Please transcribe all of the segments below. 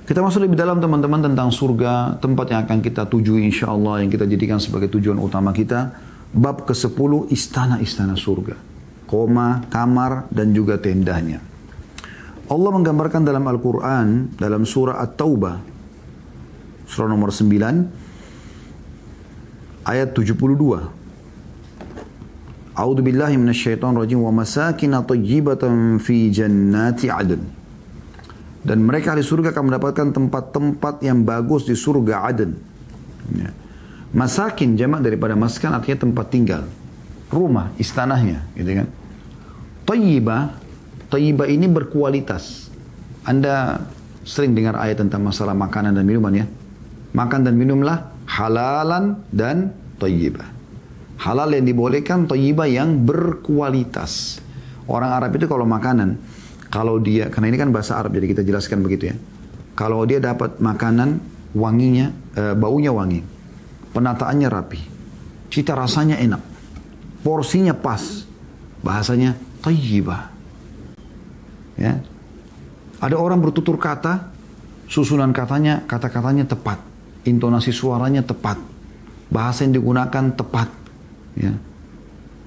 Kita masuk lebih dalam teman-teman tentang surga, tempat yang akan kita tuju insya Allah, yang kita jadikan sebagai tujuan utama kita. Bab ke-10, istana-istana surga. Koma, kamar, dan juga tendanya. Allah menggambarkan dalam Al-Quran, dalam surah At-Taubah, surah nomor 9, ayat 72. A'udzu billahi minasyaitonir rajim wa masakina thayyibatan fi jannati 'adn. Dan mereka ahli surga akan mendapatkan tempat-tempat yang bagus di surga Aden. Ya. Masakin jamak daripada maskan artinya tempat tinggal, rumah, istanahnya, gitu kan. Thayyibah ini berkualitas. Anda sering dengar ayat tentang masalah makanan dan minuman ya. Makan dan minumlah halalan dan thayyibah. Halal yang dibolehkan, thayyibah yang berkualitas. Orang Arab itu kalau makanan, kalau dia, karena ini kan bahasa Arab jadi kita jelaskan begitu ya. Kalau dia dapat makanan wanginya, baunya wangi, penataannya rapi, cita rasanya enak, porsinya pas, bahasanya thayyibah. Ya. Ada orang bertutur kata, susunan katanya, kata-katanya tepat, intonasi suaranya tepat, bahasa yang digunakan tepat, ya.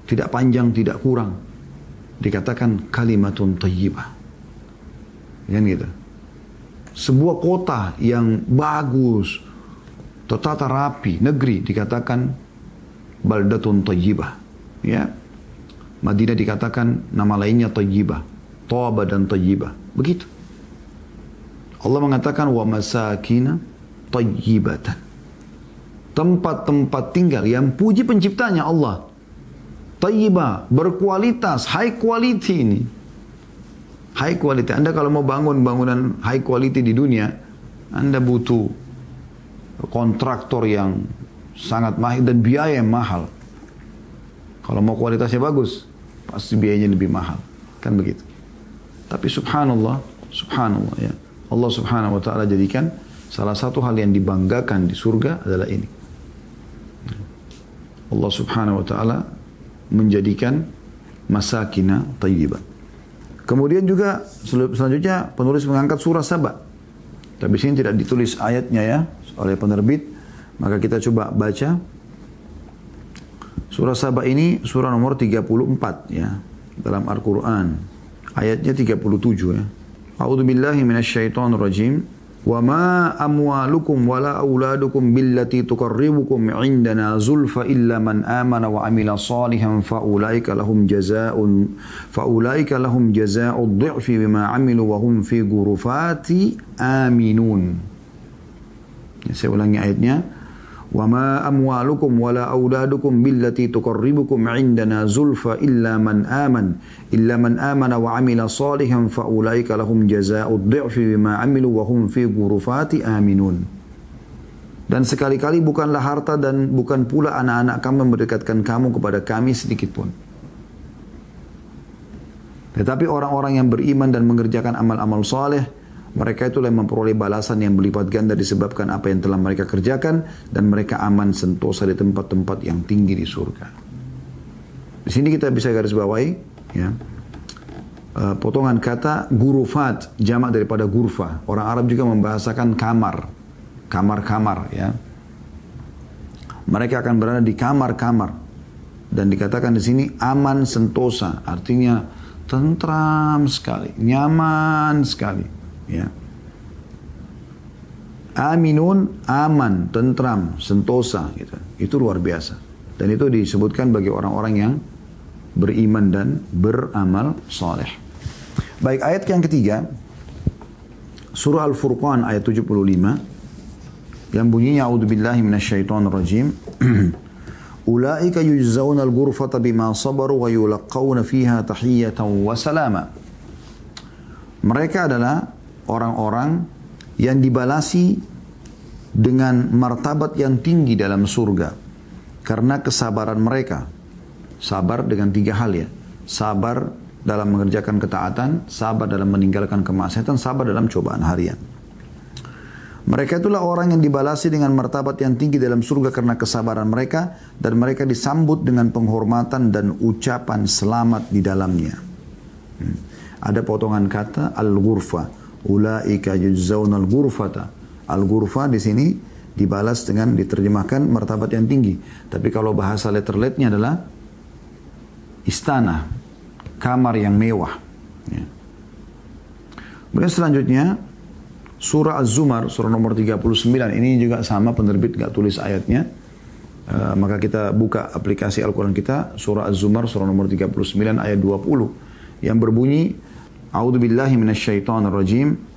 Tidak panjang, tidak kurang. Dikatakan kalimatun thayyibah. Kan gitu. Sebuah kota yang bagus, tertata rapi, negeri dikatakan baldatun thayyibah. Ya. Madinah dikatakan nama lainnya thayyibah. Thaba dan thayyibah. Begitu. Allah mengatakan wa masakina thayyibatan. Tempat-tempat tinggal yang puji penciptanya Allah. Thayyibah, berkualitas, high quality ini. High quality. Anda kalau mau bangun bangunan high quality di dunia, Anda butuh kontraktor yang sangat mahal dan biaya yang mahal. Kalau mau kualitasnya bagus, pasti biayanya lebih mahal. Kan begitu. Tapi subhanallah ya. Allah subhanahu wa ta'ala jadikan salah satu hal yang dibanggakan di surga adalah ini. Allah subhanahu wa ta'ala menjadikan masakina thayyibah. Kemudian juga selanjutnya penulis mengangkat surah Saba. Tapi sini tidak ditulis ayatnya ya oleh penerbit. Maka kita coba baca. Surah Saba ini surah nomor 34 ya dalam Al-Quran. Ayatnya 37 ya. A'udzu billahi minasyaitonir rajim. Wa ma amwalukum wala auladukum billati tuqarribukum indana zulfa illa man amana wa amila salihan faulaika lahum jazaa'ud dhi'fi bima amilu wa hum fi ghurufati aminun. Ya, saya ulangi ayatnya. Wa ma amwalukum wala auladukum billati tuqarribukum indana zulfa illa man amana wa amila salihan faulaika lahum jazaa'ud dhi'fi bima amilu wa hum fi ghurufati aminun. Dan sekali-kali bukanlah harta dan bukan pula anak-anak kamu mendekatkan kamu kepada kami sedikit pun. Tetapi orang-orang yang beriman dan mengerjakan amal-amal saleh, mereka itulah yang memperoleh balasan yang berlipat ganda disebabkan apa yang telah mereka kerjakan, dan mereka aman sentosa di tempat-tempat yang tinggi di surga. Di sini kita bisa garis bawahi ya, potongan kata gurufat, jamak daripada gurfa. Orang Arab juga membahasakan kamar-kamar ya. Mereka akan berada di kamar-kamar, dan dikatakan di sini aman sentosa, artinya tentram sekali, nyaman sekali. Ya. Aminun, aman, tentram, sentosa gitu. Itu luar biasa. Dan itu disebutkan bagi orang-orang yang beriman dan beramal saleh. Baik, ayat yang ketiga surah Al-Furqan ayat 75 yang bunyinya a'udzubillahi minasyaitonir rajim. Ulaika yujzauna al-ghurfata bima sabaru wa yulaqawna fiha tahiyyatan wa salama. Mereka adalah orang-orang yang dibalasi dengan martabat yang tinggi dalam surga karena kesabaran mereka. Sabar dengan 3 hal ya. Sabar dalam mengerjakan ketaatan, sabar dalam meninggalkan kemaksiatan, sabar dalam cobaan harian. Mereka itulah orang yang dibalasi dengan martabat yang tinggi dalam surga karena kesabaran mereka, dan mereka disambut dengan penghormatan dan ucapan selamat di dalamnya. Ada potongan kata al-ghurfa. ulaika yujzaunal ghurfata. Al-ghurfa di sini dibalas dengan diterjemahkan martabat yang tinggi. Tapi kalau bahasa letterletnya adalah istana, kamar yang mewah. Ya. Kemudian selanjutnya surah Az-Zumar, surah nomor 39. Ini juga sama penerbit gak tulis ayatnya. Maka kita buka aplikasi Al-Quran kita, surah Az-Zumar, surah nomor 39 ayat 20. Yang berbunyi, A'udzubillahi minasyaitonirrajim.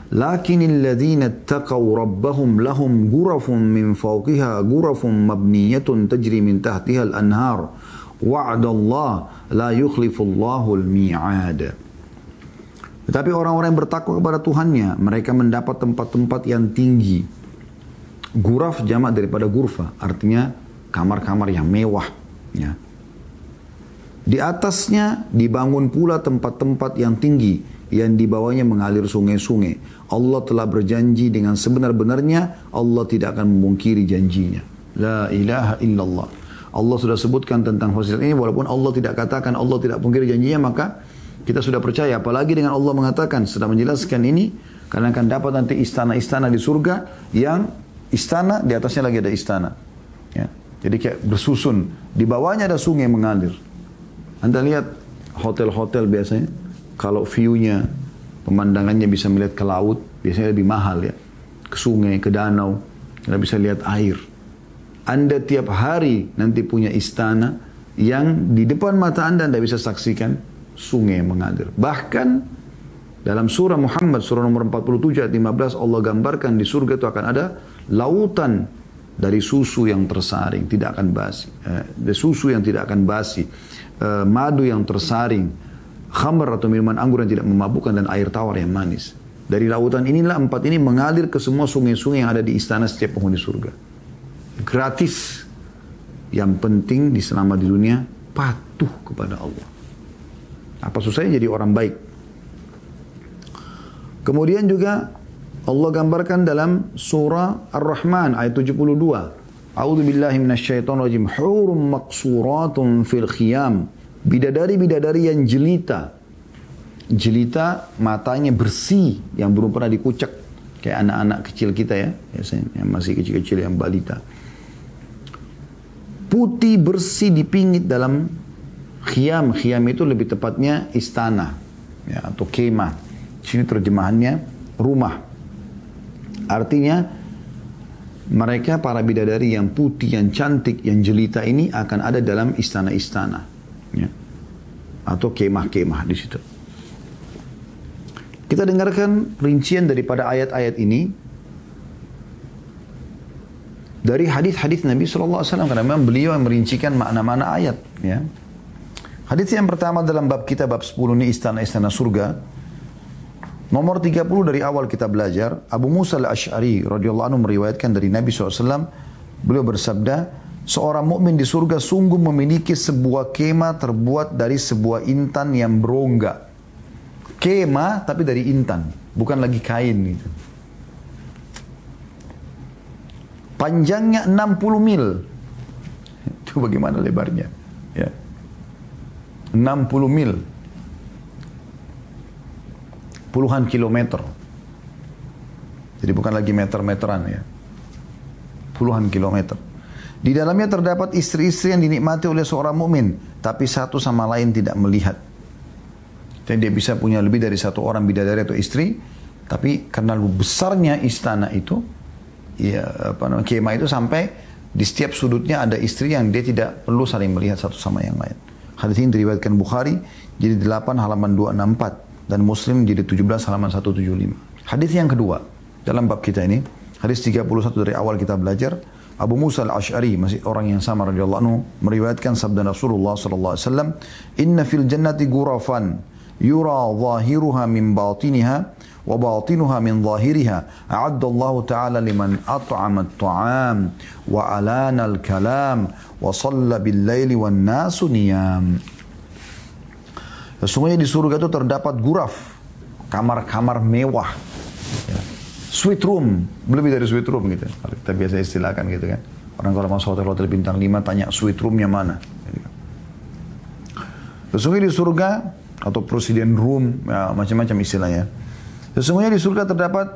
Lakinil ladzina ittaqaw rabbahum lahum ghurafun min fawqiha ghurafun mabniyatun tajri min tahtiha al-anhar. Wa'adallah la yukhlifullahu al-mi'ad. Tetapi orang-orang yang bertakwa kepada Tuhannya, mereka mendapat tempat-tempat yang tinggi. Guraf jamak daripada gurfa, artinya kamar-kamar yang mewah. Ya. Di atasnya dibangun pula tempat-tempat yang tinggi, yang di bawahnya mengalir sungai-sungai. Allah telah berjanji dengan sebenar-benarnya, Allah tidak akan memungkiri janjinya. La ilaha illallah. Allah sudah sebutkan tentang fasilitas ini, walaupun Allah tidak katakan, Allah tidak memungkiri janjinya, maka kita sudah percaya. Apalagi dengan Allah mengatakan, sudah menjelaskan ini, karena akan dapat nanti istana-istana di surga yang istana, di atasnya lagi ada istana. Ya. Jadi kayak bersusun. Di bawahnya ada sungai mengalir. Anda lihat hotel-hotel biasanya, kalau view-nya, pemandangannya bisa melihat ke laut, biasanya lebih mahal ya. Ke sungai, ke danau, Anda bisa lihat air. Anda tiap hari nanti punya istana yang di depan mata Anda bisa saksikan sungai mengalir. Bahkan dalam surah Muhammad, surah nomor 47 ayat 15, Allah gambarkan di surga itu akan ada lautan dari susu yang tersaring, tidak akan basi. Susu yang tidak akan basi. Madu yang tersaring. Khamr atau minuman anggur yang tidak memabukkan dan air tawar yang manis. Dari lautan inilah empat ini mengalir ke semua sungai-sungai yang ada di istana setiap penghuni surga. Gratis. Yang penting di selama di dunia patuh kepada Allah. Apa susahnya jadi orang baik? Kemudian juga Allah gambarkan dalam surah Ar-Rahman ayat 72. A'udzubillahi minasyaitonirrajim. Hurum maqsuratun fil khiyam. Bidadari-bidadari yang jelita. Jelita matanya bersih yang belum pernah dikucek. Kayak anak-anak kecil kita ya, biasanya yang masih kecil-kecil yang balita. Putih bersih dipingit dalam khiyam. Khiyam itu lebih tepatnya istana ya, atau kemah. Sini terjemahannya rumah. Artinya mereka para bidadari yang putih, yang cantik, yang jelita ini akan ada dalam istana-istana, ya, atau kemah-kemah di situ. Kita dengarkan rincian daripada ayat-ayat ini dari hadis-hadis Nabi SAW, karena memang beliau yang merincikan makna-makna ayat. Ya. Hadis yang pertama dalam bab kita, bab 10 ini istana-istana surga. Nomor 30 dari awal kita belajar, Abu Musa al-Ash'ari radhiyallahu anhu meriwayatkan dari Nabi SAW, beliau bersabda, seorang mukmin di surga sungguh memiliki sebuah kemah terbuat dari sebuah intan yang berongga. Kemah tapi dari intan, bukan lagi kain gitu. Panjangnya 60 mil. Itu bagaimana lebarnya? Ya. 60 mil. Puluhan kilometer. Jadi bukan lagi meter-meteran ya. Puluhan kilometer. Di dalamnya terdapat istri-istri yang dinikmati oleh seorang mukmin, tapi satu sama lain tidak melihat. Jadi dia bisa punya lebih dari satu orang bidadari atau istri, tapi karena besarnya istana itu, ya kemah itu sampai di setiap sudutnya ada istri yang dia tidak perlu saling melihat satu sama yang lain. Hadis ini diriwayatkan Bukhari jadi 8 halaman 264. Dan Muslim jadi 17 halaman 175. Hadis yang kedua dalam bab kita ini, hadis 31 dari awal kita belajar, Abu Musa al-Ash'ari, masih orang yang sama radhiyallahu anhu, meriwayatkan sabda Rasulullah sallallahu alaihi wasallam, "Inna fil jannati ghurafan yura zahiruha min batiniha wa batinuha min zahiriha. A'adda Allah ta'ala liman at'ama at-ta'am wa alana al-kalam wa shalla bil-laili wan nasu niyam." Sesungguhnya di surga itu terdapat guraf, kamar-kamar mewah, ya. Suite room, lebih dari suite room gitu. Kita biasa istilahkan gitu kan. Orang kalau masuk hotel-hotel bintang 5 tanya suite roomnya mana. Sesungguhnya di surga atau presiden Rum, ya, macam-macam istilahnya. Sesungguhnya di surga terdapat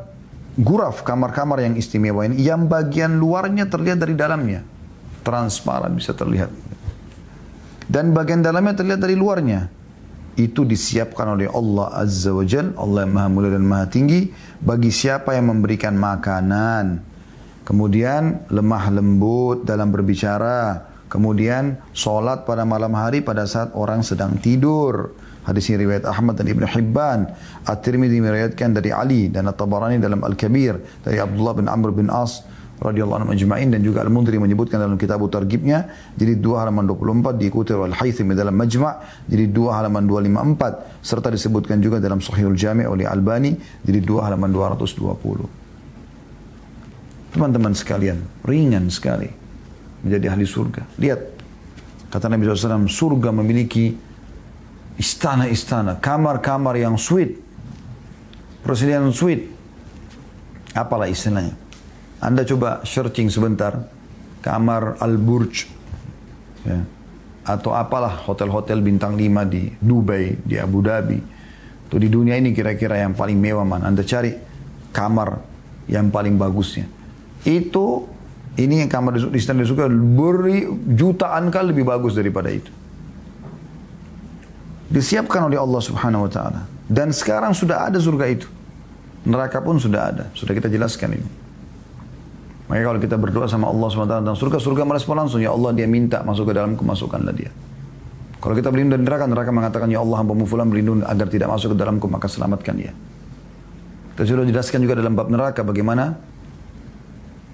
guraf, kamar-kamar yang istimewa ini, yang bagian luarnya terlihat dari dalamnya, transparan bisa terlihat, dan bagian dalamnya terlihat dari luarnya. Itu disiapkan oleh Allah Azza wa Jal, Allah yang maha mulia dan maha tinggi, bagi siapa yang memberikan makanan, kemudian lemah lembut dalam berbicara, kemudian sholat pada malam hari pada saat orang sedang tidur. Hadis ini riwayat Ahmad dan Ibn Hibban. At-Tirmidzi meriwayatkan dari Ali dan At-Tabarani dalam Al-Kabir dari Abdullah bin Amr bin As radhiyallahu anhu ajma'in, dan juga Al-Mundhiri menyebutkan dalam kitab Targhibnya jilid 2 halaman 24, diikuti oleh Al-Haythami dalam Majma' jilid 2 halaman 254, serta disebutkan juga dalam Sahihul Jami' oleh Albani jilid 2 halaman 220. Teman-teman sekalian, ringan sekali menjadi ahli surga. Lihat, kata Nabi SAW, surga memiliki istana-istana, kamar-kamar yang sweet, persediaan sweet. Apalah istilahnya? Anda coba searching sebentar, kamar Al-Burj, ya, atau apalah hotel-hotel bintang 5 di Dubai, di Abu Dhabi, atau di dunia ini kira-kira yang paling mewah mana. Anda cari kamar yang paling bagusnya. Ini yang kamar di istana surga beri jutaan kali lebih bagus daripada itu. Disiapkan oleh Allah Subhanahu wa taala. Dan sekarang sudah ada surga itu. Neraka pun sudah ada. Sudah kita jelaskan ini. Maka kalau kita berdoa sama Allah Subhanahu wa taala tentang surga, surga merespon langsung, ya Allah, dia minta masuk ke dalam, masukkanlah dia. Kalau kita berlindung dari neraka, neraka mengatakan, ya Allah, hamba-Mu fulan berlindung agar tidak masuk ke dalamku, maka selamatkan dia. Kita sudah jelaskan juga dalam bab neraka bagaimana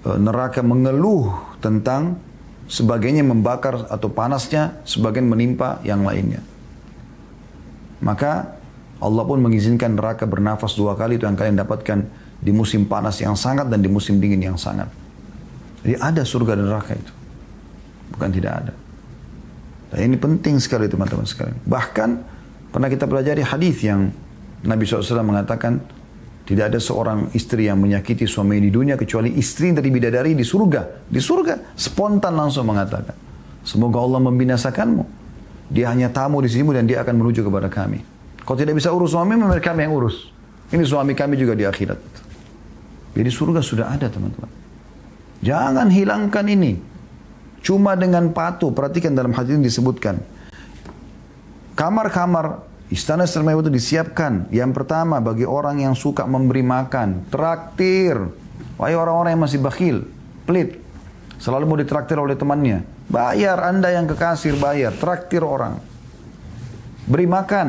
neraka mengeluh tentang sebagainya membakar atau panasnya, sebagian menimpa yang lainnya. Maka Allah pun mengizinkan neraka bernafas 2 kali, itu yang kalian dapatkan di musim panas yang sangat dan di musim dingin yang sangat. Jadi ada surga dan neraka itu, bukan tidak ada. Dan ini penting sekali teman-teman sekalian. Bahkan pernah kita pelajari hadis yang Nabi SAW mengatakan, tidak ada seorang istri yang menyakiti suami di dunia kecuali istri dari bidadari di surga. Di surga spontan langsung mengatakan, semoga Allah membinasakanmu. Dia hanya tamu di sini dan dia akan menuju kepada kami. Kalau tidak bisa urus suami, biar kami yang urus. Ini suami kami juga di akhirat. Jadi surga sudah ada teman-teman. Jangan hilangkan ini. Cuma dengan patuh. Perhatikan dalam hadis ini disebutkan. Kamar-kamar istana mewah itu disiapkan. Yang pertama bagi orang yang suka memberi makan. Traktir. Wahai orang-orang yang masih bakhil. Pelit. Selalu mau ditraktir oleh temannya. Bayar, Anda yang kekasir bayar. Traktir orang. Beri makan.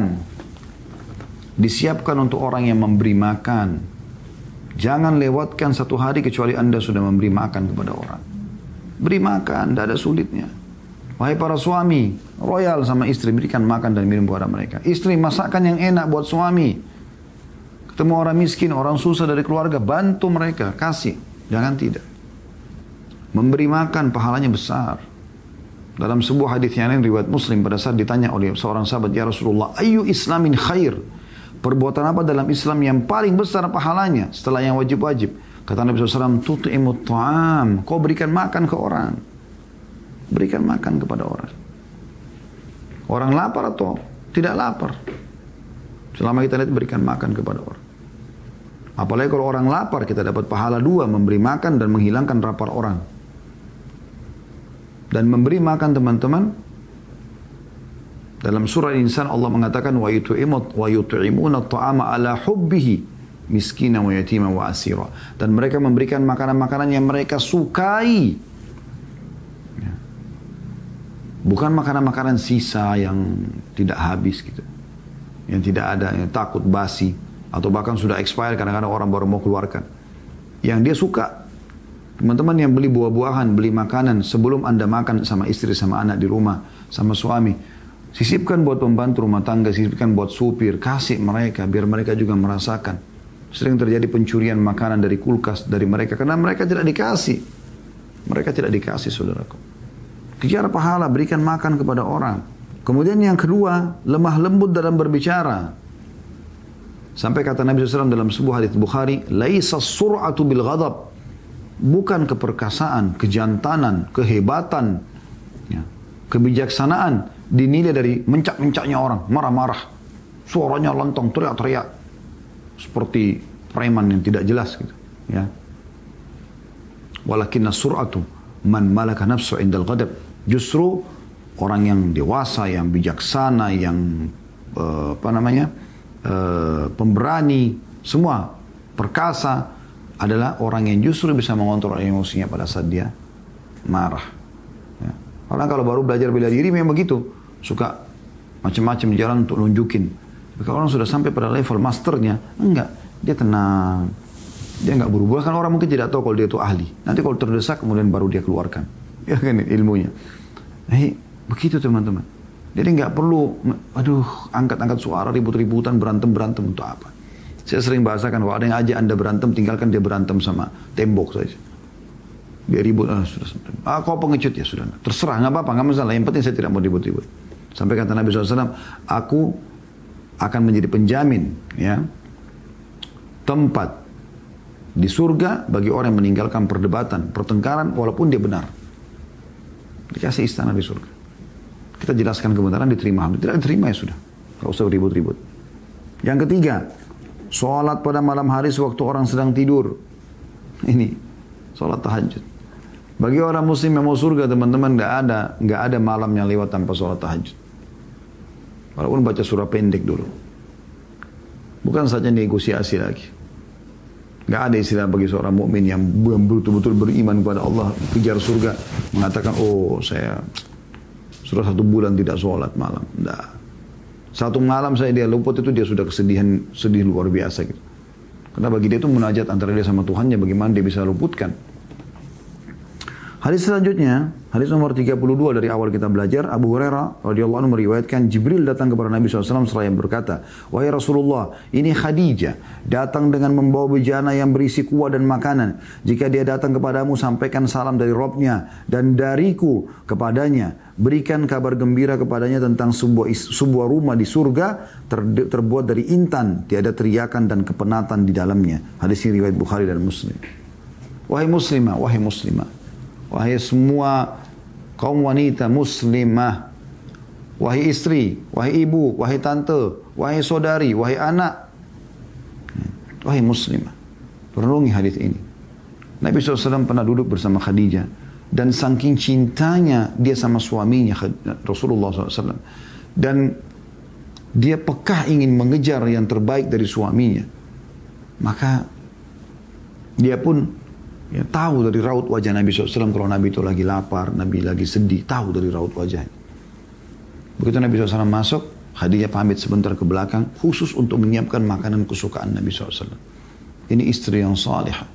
Disiapkan untuk orang yang memberi makan. Jangan lewatkan 1 hari kecuali Anda sudah memberi makan kepada orang. Beri makan, tidak ada sulitnya. Wahai para suami, royal sama istri, berikan makan dan minum kepada mereka. Istri, masakan yang enak buat suami. Ketemu orang miskin, orang susah dari keluarga, bantu mereka, kasih. Jangan tidak. Memberi makan pahalanya besar. Dalam sebuah hadis yang lain riwayat Muslim, pada saat ditanya oleh seorang sahabat, ya Rasulullah, ayu islamin khair? Perbuatan apa dalam Islam yang paling besar pahalanya setelah yang wajib-wajib? Kata Nabi SAW, tut'imut ta'am. Kau berikan makan ke orang. Berikan makan kepada orang. Orang lapar atau tidak lapar. Selama kita lihat berikan makan kepada orang. Apalagi kalau orang lapar, kita dapat pahala 2, memberi makan dan menghilangkan lapar orang. Dan memberi makan teman-teman, dalam surah Insan Allah mengatakan wa yut'imuna at-ta'ama ala hubbihi miskinan wa yatiman wa asira, dan mereka memberikan makanan-makanan yang mereka sukai, ya. Bukan makanan-makanan sisa yang tidak habis gitu, yang tidak ada, yang takut basi atau bahkan sudah expired, kadang-kadang orang baru mau keluarkan. Yang dia suka. Teman-teman yang beli buah-buahan, beli makanan sebelum Anda makan sama istri, sama anak di rumah, sama suami, sisipkan buat pembantu rumah tangga, sisipkan buat supir, kasih mereka biar mereka juga merasakan. Sering terjadi pencurian makanan dari kulkas dari mereka karena mereka tidak dikasih. Mereka tidak dikasih, saudaraku. Kejar pahala, berikan makan kepada orang. Kemudian yang kedua, lemah lembut dalam berbicara. Sampai kata Nabi SAW dalam sebuah hadits Bukhari, laisa sur'atu bil ghadab. Bukan keperkasaan, kejantanan, kehebatan, ya, kebijaksanaan dinilai dari mencak-mencaknya orang, marah-marah. suaranya lantang, teriak-teriak seperti preman yang tidak jelas gitu, ya. Walakinna sur'atu man malaka nafsu indal ghadab. Justru orang yang dewasa, yang bijaksana, yang pemberani, semua perkasa adalah orang yang justru bisa mengontrol emosinya pada saat dia marah. Ya. Orang kalau baru belajar bela diri memang begitu, suka macam-macam jalan untuk nunjukin. Tapi kalau orang sudah sampai pada level masternya, enggak, dia tenang, dia enggak buru-buru. Kan orang mungkin tidak tahu kalau dia itu ahli. Nanti kalau terdesak kemudian baru dia keluarkan, ya kan ilmunya. Begitu teman-teman. Jadi enggak perlu, angkat-angkat suara, ribut-ributan, berantem-berantem untuk apa? Saya sering bahasakan, kalau ada yang ajak Anda berantem, tinggalkan dia berantem sama tembok saja. Dia ribut, sudah. Kau pengecut, ya sudah. Terserah, nggak apa-apa, nggak masalah. Yang penting saya tidak mau ribut-ribut. Sampai kata Nabi SAW, aku akan menjadi penjamin, ya, tempat di surga bagi orang yang meninggalkan perdebatan, pertengkaran, walaupun dia benar. Dikasih istana di surga. Kita jelaskan kebenaran, diterima. Tidak diterima, ya sudah. Nggak usah ribut-ribut. Yang ketiga, sholat pada malam hari sewaktu orang sedang tidur. Ini sholat tahajud. Bagi orang muslim yang mau surga, teman-teman, nggak ada malam yang lewat tanpa sholat tahajud. Walaupun baca surah pendek dulu. Bukan saja negosiasi lagi. Nggak ada istilah bagi seorang mukmin yang betul-betul beriman kepada Allah, kejar surga, mengatakan, saya sudah 1 bulan tidak sholat malam. Nggak. 1 malam saya dia luput itu dia sudah kesedihan, sedih luar biasa gitu. Karena bagi dia itu munajat antara dia sama Tuhannya, bagaimana dia bisa luputkan. Hadis selanjutnya, hadis nomor 32 dari awal kita belajar, Abu Hurairah radhiyallahu anhu meriwayatkan Jibril datang kepada Nabi SAW seraya berkata, wahai Rasulullah, ini Khadijah datang dengan membawa bejana yang berisi kuah dan makanan. Jika dia datang kepadamu, sampaikan salam dari Robnya dan dariku kepadanya. Berikan kabar gembira kepadanya tentang sebuah rumah di surga terbuat dari intan, tiada teriakan dan kepenatan di dalamnya. Hadis ini riwayat Bukhari dan Muslim. Wahai muslimah, wahai muslimah, wahai semua kaum wanita muslimah, wahai istri, wahai ibu, wahai tante, wahai saudari, wahai anak, wahai muslimah, renungi hadis ini. Nabi SAW pernah duduk bersama Khadijah, dan saking cintanya dia sama suaminya Rasulullah SAW, dan dia pekah ingin mengejar yang terbaik dari suaminya, maka dia pun tahu dari raut wajah Nabi SAW kalau Nabi itu lagi lapar, Nabi lagi sedih, tahu dari raut wajahnya. Begitu Nabi SAW masuk, Khadijah pamit sebentar ke belakang, khusus untuk menyiapkan makanan kesukaan Nabi SAW. Ini istri yang salihah.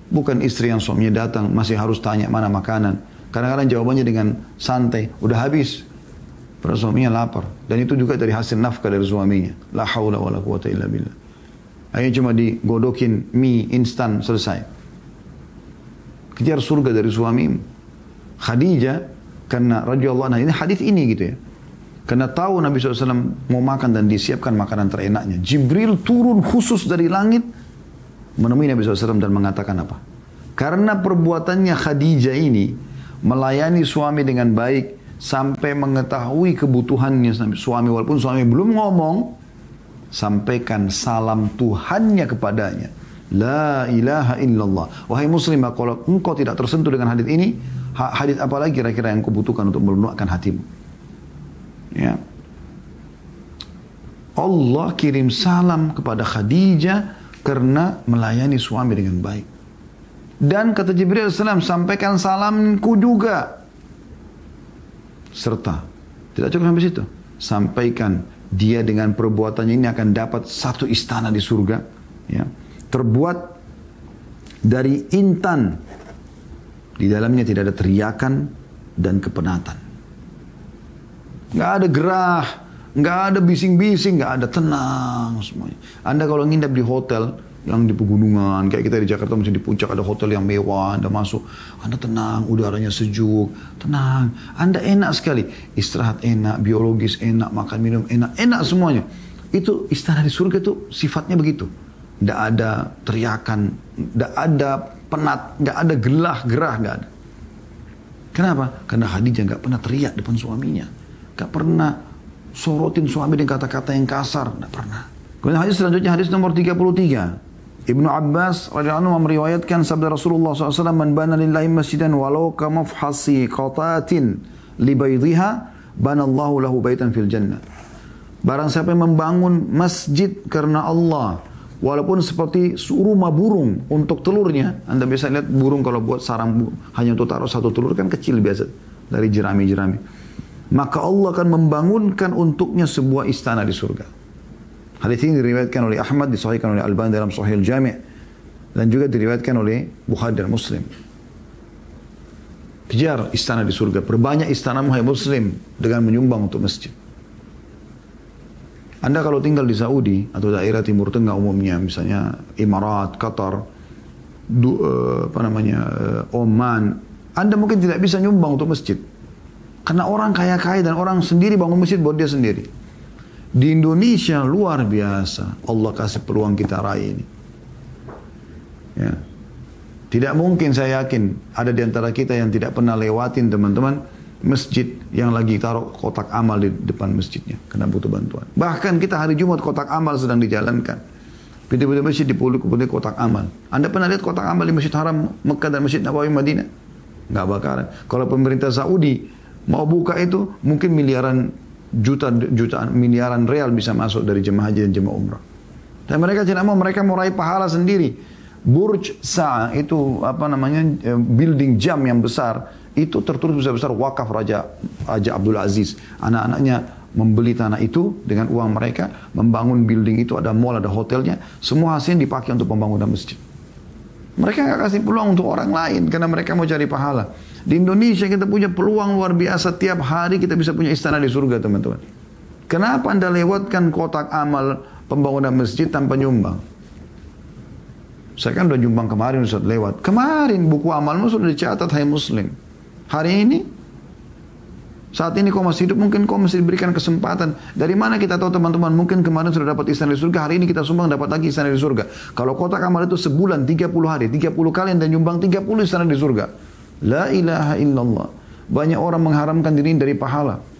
Bukan istri yang suaminya datang, masih harus tanya mana makanan. Kadang-kadang jawabannya dengan santai, udah habis. Padahal suaminya lapar. Dan itu juga dari hasil nafkah dari suaminya. La hawla wa la quwata illa billah. Akhirnya cuma digodokin mie instan, selesai. Kejar surga dari suamimu. Khadijah, karena radhiyallahu anha, ini hadis ini gitu ya. Karena tahu Nabi SAW mau makan dan disiapkan makanan terenaknya. Jibril turun khusus dari langit menemui Nabi SAW dan mengatakan apa? Karena perbuatannya Khadijah ini melayani suami dengan baik sampai mengetahui kebutuhannya suami, walaupun suami belum ngomong, sampaikan salam Tuhannya kepadanya. La ilaha illallah. Wahai muslimah, kalau engkau tidak tersentuh dengan hadis ini, hadis apa lagi kira-kira yang kau butuhkan untuk melunakkan hatimu? Ya. Allah kirim salam kepada Khadijah karena melayani suami dengan baik. Dan kata Jibril AS, sampaikan salamku juga. Serta, tidak cukup sampai situ. Sampaikan dia dengan perbuatannya ini akan dapat 1 istana di surga. Ya. Terbuat dari intan. Di dalamnya tidak ada teriakan dan kepenatan. Nggak ada gerah, nggak ada bising-bising, nggak ada, tenang semuanya. Anda kalau nginap di hotel yang di pegunungan, kayak kita di Jakarta mesti di puncak ada hotel yang mewah, Anda masuk, Anda tenang, udaranya sejuk, tenang, Anda enak sekali, istirahat enak, biologis enak, makan minum enak, enak semuanya. Itu istana di surga itu sifatnya begitu. Tidak ada teriakan, tidak ada penat, tidak ada gerah, nggak ada. Kenapa? Karena Khadijah nggak pernah teriak depan suaminya, nggak pernah sorotin suami dengan kata-kata yang kasar. Tidak pernah. Kemudian hadis selanjutnya, hadis nomor 33. Ibnu Abbas radhiyallahu anhu meriwayatkan sabda Rasulullah SAW, "Man bana lillahi masjidan walau kamafhasi qatatin libaydhiha, banallahu lahu baitan fil jannah." Barang siapa yang membangun masjid karena Allah, walaupun seperti rumah burung untuk telurnya. Anda bisa lihat burung kalau buat sarang hanya untuk taruh satu telur kan kecil biasa dari jerami-jerami. Maka Allah akan membangunkan untuknya sebuah istana di surga. Hadis ini diriwayatkan oleh Ahmad, disahihkan oleh Albani dalam Sahih Al-Jami' dan juga diriwayatkan oleh Bukhari dan Muslim. Kejar istana di surga, perbanyak istanamu hai Muslim dengan menyumbang untuk masjid. Anda kalau tinggal di Saudi atau daerah Timur Tengah umumnya, misalnya Emirat, Qatar, Oman, Anda mungkin tidak bisa nyumbang untuk masjid. Karena orang kaya-kaya dan orang sendiri bangun masjid buat dia sendiri. Di Indonesia luar biasa Allah kasih peluang kita raih ini. Ya. Tidak mungkin, saya yakin ada di antara kita yang tidak pernah lewatin teman-teman masjid yang lagi taruh kotak amal di depan masjidnya karena butuh bantuan. Bahkan kita hari Jumat kotak amal sedang dijalankan. Pintu-pintu masjid dipulih kotak amal. Anda pernah lihat kotak amal di Masjid Haram Mekah dan Masjid Nabawi Madinah? Nggak bakalan. Kalau pemerintah Saudi mau buka itu mungkin jutaan miliaran real bisa masuk dari jemaah haji dan jemaah umrah. Dan mereka tidak mau, mereka mau raih pahala sendiri. Burj Sa'ah itu building jam yang besar, itu tertulis besar-besar wakaf Raja Abdul Aziz. Anak-anaknya membeli tanah itu dengan uang mereka, membangun building itu, ada mall, ada hotelnya, semua hasilnya dipakai untuk pembangunan masjid. Mereka nggak kasih peluang untuk orang lain karena mereka mau cari pahala. Di Indonesia kita punya peluang luar biasa, tiap hari kita bisa punya istana di surga teman-teman. Kenapa Anda lewatkan kotak amal pembangunan masjid tanpa nyumbang? Saya kan udah nyumbang kemarin, Ustaz, lewat. Kemarin buku amalmu sudah dicatat, hai Muslim. Hari ini, saat ini kau masih hidup, mungkin kau masih diberikan kesempatan. Dari mana kita tahu teman-teman, mungkin kemarin sudah dapat istana di surga, hari ini kita sumbang dapat lagi istana di surga. Kalau kotak amal itu sebulan 30 hari, 30 kali Anda nyumbang 30 istana di surga. La ilaha illallah. Banyak orang mengharamkan diri dari pahala.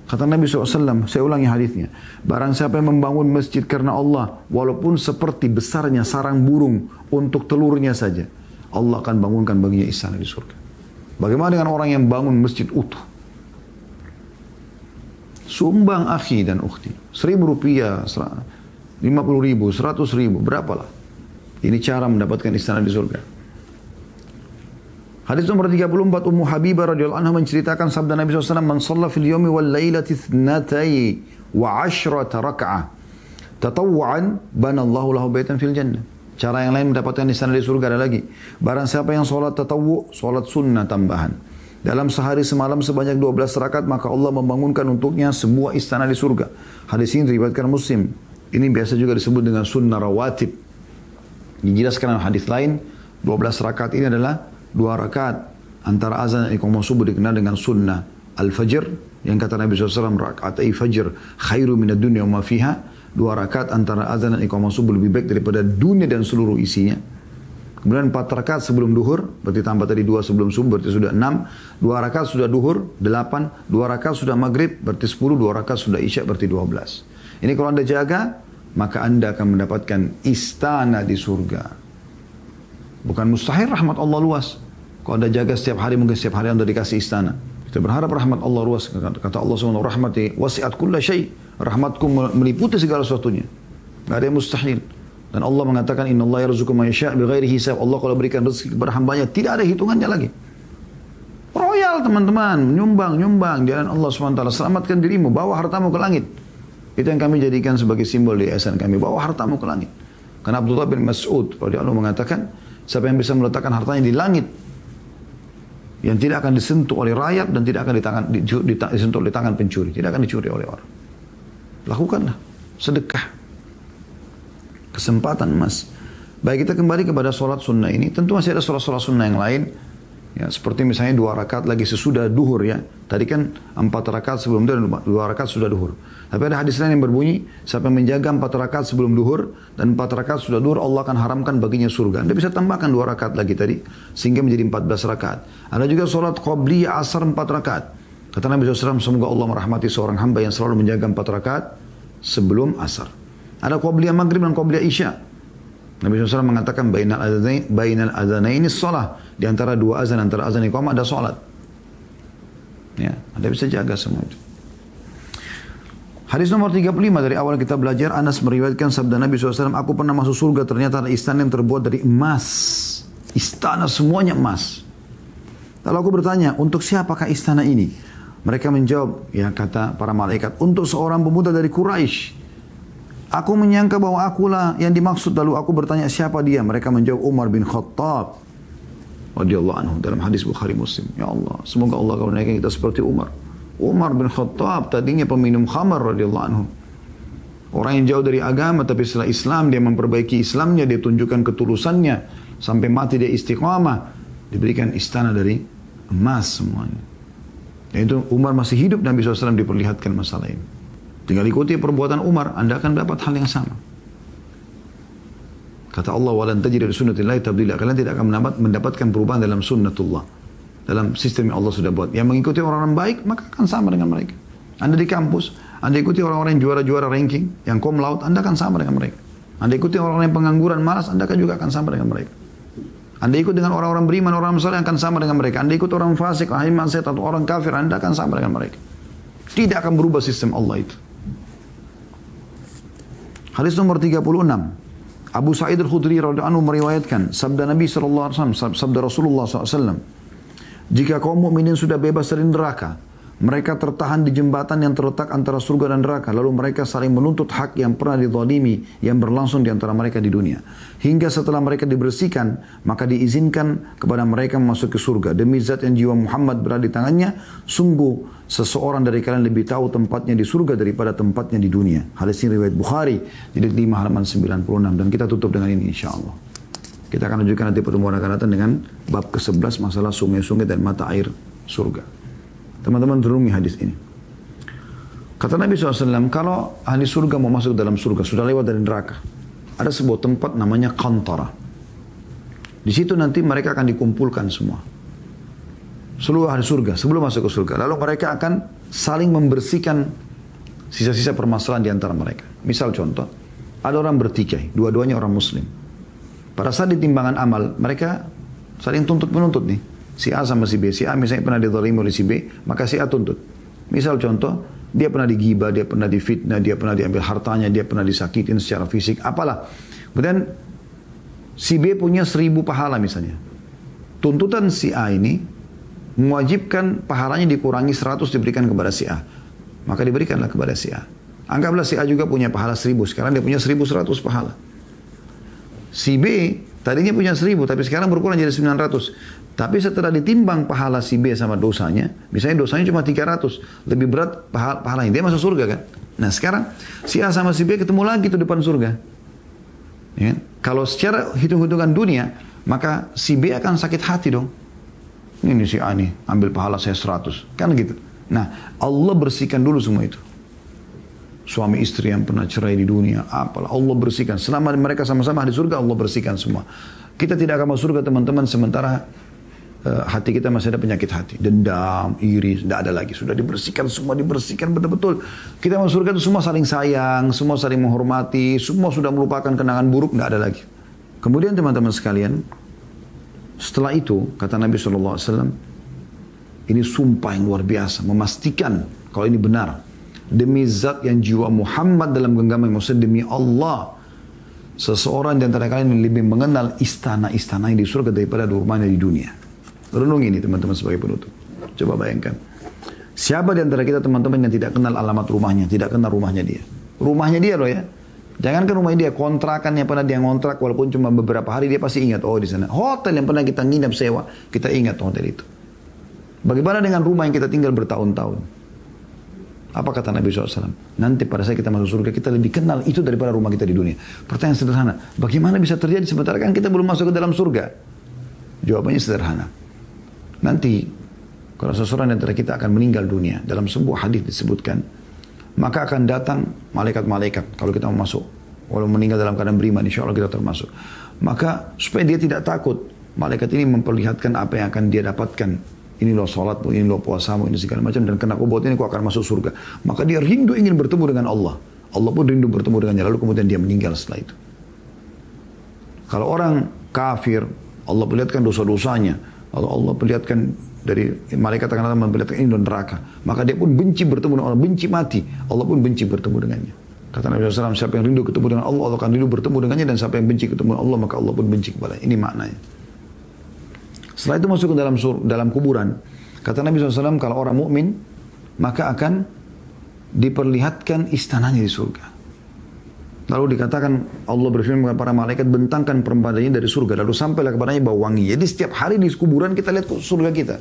Kata Nabi SAW, saya ulangi hadisnya. Barang siapa yang membangun masjid karena Allah, walaupun seperti besarnya sarang burung untuk telurnya saja, Allah akan bangunkan baginya istana di surga. Bagaimana dengan orang yang bangun masjid utuh? Sumbang akhi dan ukhti. 1.000 rupiah, 50.000, 100.000, berapalah. Ini cara mendapatkan istana di surga. Hadis nomor 34, Ummu Habibah radhiyallahu anha menceritakan sabda Nabi SAW, "Man shalla fil yawmi wal lailati 12 raka'ah tatawwu'an banallahu lahu baitan fil jannah." Cara yang lain mendapatkan istana di surga ada lagi. Barang siapa yang sholat tatawwu', sholat sunnah tambahan, dalam sehari semalam sebanyak 12 rakaat, maka Allah membangunkan untuknya sebuah istana di surga. Hadis ini diriwayatkan Muslim. Ini biasa juga disebut dengan sunnah rawatib. Dijelaskan dalam hadis lain, 12 rakaat ini adalah 2 rakaat antara azan dan iqamah subuh dikenal dengan sunnah al-fajr, yang kata Nabi SAW, rakaatai fajr khairu minad dunya wa ma fiha. 2 rakaat antara azan dan iqamah subuh lebih baik daripada dunia dan seluruh isinya. Kemudian 4 rakaat sebelum duhur, berarti tambah tadi 2 sebelum subuh, berarti sudah 6. 2 rakaat sudah duhur, 8. 2 rakaat sudah maghrib, berarti 10. 2 rakaat sudah isya, berarti 12. Ini kalau Anda jaga, maka Anda akan mendapatkan istana di surga. Bukan mustahil, rahmat Allah luas. Kalau Anda jaga setiap hari, mungkin setiap hari Anda dikasih istana. Kita berharap rahmat Allah luas. Kata Allah SWT, rahmati wasi'at kulla syai'. Rahmatku meliputi segala sesuatunya. Tidak ada yang mustahil. Dan Allah mengatakan, Inna Allah yarzuqu man yasha' bighairi hisab. Allah kalau berikan rezeki kepada hambanya, tidak ada hitungannya lagi. Royal teman-teman, nyumbang di jalan Allah SWT. Selamatkan dirimu, bawa hartamu ke langit. Itu yang kami jadikan sebagai simbol di yayasan kami. Bawa hartamu ke langit. Karena Abdullah bin Mas'ud radhiyallahu anhu mengatakan, siapa yang bisa meletakkan hartanya di langit, yang tidak akan disentuh oleh rayap dan tidak akan disentuh oleh tangan pencuri, tidak akan dicuri oleh orang. Lakukanlah sedekah, kesempatan emas. Baik, kita kembali kepada sholat sunnah ini. Tentu masih ada sholat sunnah yang lain, ya, seperti misalnya 2 rakaat lagi sesudah duhur, ya. Tadi kan 4 rakaat sebelum duhur, 2 rakaat sudah duhur. Tapi ada hadis lain yang berbunyi, siapa yang menjaga 4 rakaat sebelum duhur dan 4 rakaat sudah duhur, Allah akan haramkan baginya surga. Anda bisa tambahkan 2 rakaat lagi tadi, sehingga menjadi 14 rakaat. Ada juga sholat qabliyah asar 4 rakaat. Kata Nabi SAW, semoga Allah merahmati seorang hamba yang selalu menjaga 4 rakaat sebelum asar. Ada qabliyah maghrib dan qabliyah isya. Nabi SAW mengatakan bainal adzanaini shalah. Di antara 2 azan, antara azan iqamah ada salat. Ya, Anda bisa jaga semua itu. Hadis nomor 35 dari awal kita belajar, Anas meriwayatkan sabda Nabi SAW, aku pernah masuk surga, ternyata ada istana yang terbuat dari emas. Istana semuanya emas. Lalu aku bertanya, untuk siapakah istana ini? Mereka menjawab, ya kata para malaikat, untuk seorang pemuda dari Quraisy. Aku menyangka bahwa akulah yang dimaksud, lalu aku bertanya siapa dia? Mereka menjawab Umar bin Khattab radhiyallahu anhu dalam hadis Bukhari Muslim. Ya Allah, semoga Allah karuniakan kita seperti Umar. Umar bin Khattab tadinya peminum khamar radhiyallahu anhu. Orang yang jauh dari agama, tapi setelah Islam dia memperbaiki Islamnya, dia tunjukkan ketulusannya sampai mati dia istiqamah, diberikan istana dari emas semuanya. Dan itu Umar masih hidup, Nabi SAW diperlihatkan masalah ini. Tinggal ikuti perbuatan Umar, Anda akan dapat hal yang sama. Kata Allah, walan tajida li sunnatillahi tabdila. Kalian tidak akan mendapatkan perubahan dalam sunnatullah, dalam sistem yang Allah sudah buat. Yang mengikuti orang-orang baik, maka akan sama dengan mereka. Anda di kampus, Anda ikuti orang-orang yang juara-juara ranking, yang cum laude, Anda akan sama dengan mereka. Anda ikuti orang-orang yang pengangguran, malas, Anda juga akan sama dengan mereka. Anda ikut dengan orang-orang beriman, orang saleh akan sama dengan mereka. Anda ikut orang fasik, ahli maksiat atau orang kafir, Anda akan sama dengan mereka. Tidak akan berubah sistem Allah itu. Hadis nomor 36. Abu Sa'id Al-Khudri radhiyallahu anhu meriwayatkan sabda Nabi sallallahu alaihi wasallam, sabda Rasulullah SAW. Jika kaum mukminin sudah bebas dari neraka, mereka tertahan di jembatan yang terletak antara surga dan neraka, lalu mereka saling menuntut hak yang pernah dizalimi yang berlangsung di antara mereka di dunia. Hingga setelah mereka dibersihkan, maka diizinkan kepada mereka masuk ke surga. Demi zat yang jiwa Muhammad berada di tangannya, sungguh seseorang dari kalian lebih tahu tempatnya di surga daripada tempatnya di dunia. Hadis ini riwayat Bukhari, jilid 5 halaman 96, dan kita tutup dengan ini insyaallah. Kita akan lanjutkan nanti pertemuan akan datang dengan bab ke-11 masalah sungai-sungai dan mata air surga. Teman-teman renungi hadis ini. Kata Nabi SAW, kalau ahli surga mau masuk dalam surga, sudah lewat dari neraka, ada sebuah tempat namanya Qantara. Di situ nanti mereka akan dikumpulkan semua. Seluruh ahli surga sebelum masuk ke surga. Lalu mereka akan saling membersihkan sisa-sisa permasalahan di antara mereka. Misal contoh, ada orang bertikai, dua-duanya orang muslim. Pada saat di timbangan amal, mereka saling tuntut-menuntut nih. Si A sama si B. Si A misalnya pernah dizalimi oleh si B, maka si A tuntut. Misal contoh, dia pernah digibah, dia pernah difitnah, dia pernah diambil hartanya, dia pernah disakitin secara fisik, apalah. Kemudian si B punya 1000 pahala misalnya. Tuntutan si A ini mewajibkan pahalanya dikurangi 100 diberikan kepada si A. Maka diberikanlah kepada si A. Anggaplah si A juga punya pahala 1000, sekarang dia punya 1100 pahala. Si B tadinya punya 1000, tapi sekarang berkurang jadi 900. Tapi setelah ditimbang pahala si B sama dosanya, misalnya dosanya cuma 300, lebih berat pahalanya, dia masuk surga kan. Nah sekarang si A sama si B ketemu lagi tuh depan surga. Ya. Kalau secara hitung-hitungan dunia, maka si B akan sakit hati dong. Ini si A nih, ambil pahala saya 100. Kan gitu. Nah, Allah bersihkan dulu semua itu. Suami istri yang pernah cerai di dunia, apalah Allah bersihkan. Selama mereka sama-sama di surga, Allah bersihkan semua. Kita tidak akan masuk surga teman-teman, sementara hati kita masih ada penyakit hati. Dendam, iri, tidak ada lagi. Sudah dibersihkan, semua dibersihkan betul-betul. Kita masuk surga itu semua saling sayang, semua saling menghormati, semua sudah melupakan kenangan buruk, tidak ada lagi. Kemudian teman-teman sekalian, setelah itu, kata Nabi SAW, ini sumpah yang luar biasa, memastikan kalau ini benar. Demi zat yang jiwa Muhammad dalam genggaman, maksudnya demi Allah, seseorang di antara kalian yang lebih mengenal istana-istana yang di surga daripada rumahnya di dunia. Renungi ini teman-teman sebagai penutup. Coba bayangkan. Siapa di antara kita teman-teman yang tidak kenal alamat rumahnya, tidak kenal rumahnya dia. Rumahnya dia loh ya. Jangankan rumahnya dia, kontrakan yang pernah dia ngontrak walaupun cuma beberapa hari dia pasti ingat, oh di sana. Hotel yang pernah kita nginap sewa, kita ingat hotel itu. Bagaimana dengan rumah yang kita tinggal bertahun-tahun? Apa kata Nabi SAW? Nanti pada saat kita masuk surga, kita lebih kenal itu daripada rumah kita di dunia. Pertanyaan sederhana, bagaimana bisa terjadi sementara kan kita belum masuk ke dalam surga? Jawabannya sederhana. Nanti, kalau seseorang antara kita akan meninggal dunia, dalam sebuah hadis disebutkan, maka akan datang malaikat-malaikat, kalau kita mau masuk. Walau meninggal dalam keadaan beriman, insya Allah kita termasuk. Maka, supaya dia tidak takut, malaikat ini memperlihatkan apa yang akan dia dapatkan ini loh sholatmu, ini loh puasamu, ini segala macam, dan kena kubut ini kau akan masuk surga. Maka dia rindu ingin bertemu dengan Allah. Allah pun rindu bertemu dengannya, lalu kemudian dia meninggal setelah itu. Kalau orang kafir, Allah perlihatkan dosa-dosanya, Allah perlihatkan dari malaikat akan memperlihatkan ini neraka, maka dia pun benci bertemu dengan Allah, benci mati, Allah pun benci bertemu dengannya. Kata Nabi SAW, siapa yang rindu ketemu dengan Allah, Allah akan rindu bertemu dengannya, dan siapa yang benci ketemu dengan Allah, maka Allah pun benci kepadanya. Ini maknanya. Setelah itu masuk ke dalam kuburan. Kata Nabi SAW, kalau orang mukmin maka akan diperlihatkan istananya di surga. Lalu dikatakan, Allah berfirman kepada para malaikat, bentangkan permadanya dari surga, lalu sampailah kepadanya bau wangi. Jadi setiap hari di kuburan kita lihat surga kita.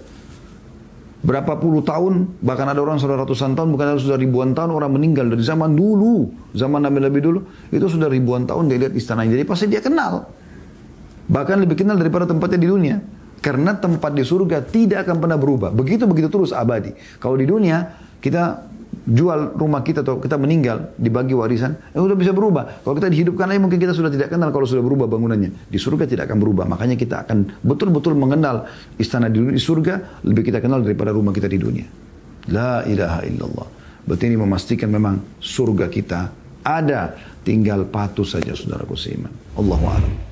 Berapa puluh tahun, bahkan ada orang sudah ratusan tahun, bukan sudah ribuan tahun orang meninggal dari zaman dulu, zaman Nabi lebih dulu, itu sudah ribuan tahun dia lihat istananya. Jadi pasti dia kenal. Bahkan lebih kenal daripada tempatnya di dunia. Karena tempat di surga tidak akan pernah berubah. Begitu-begitu terus abadi. Kalau di dunia, kita jual rumah kita atau kita meninggal, dibagi warisan, sudah bisa berubah. Kalau kita dihidupkan lagi, mungkin kita sudah tidak kenal kalau sudah berubah bangunannya. Di surga tidak akan berubah. Makanya kita akan betul-betul mengenal istana di surga, lebih kita kenal daripada rumah kita di dunia. La ilaha illallah. Berarti ini memastikan memang surga kita ada. Tinggal patuh saja, saudaraku seiman. Allahu a'lam.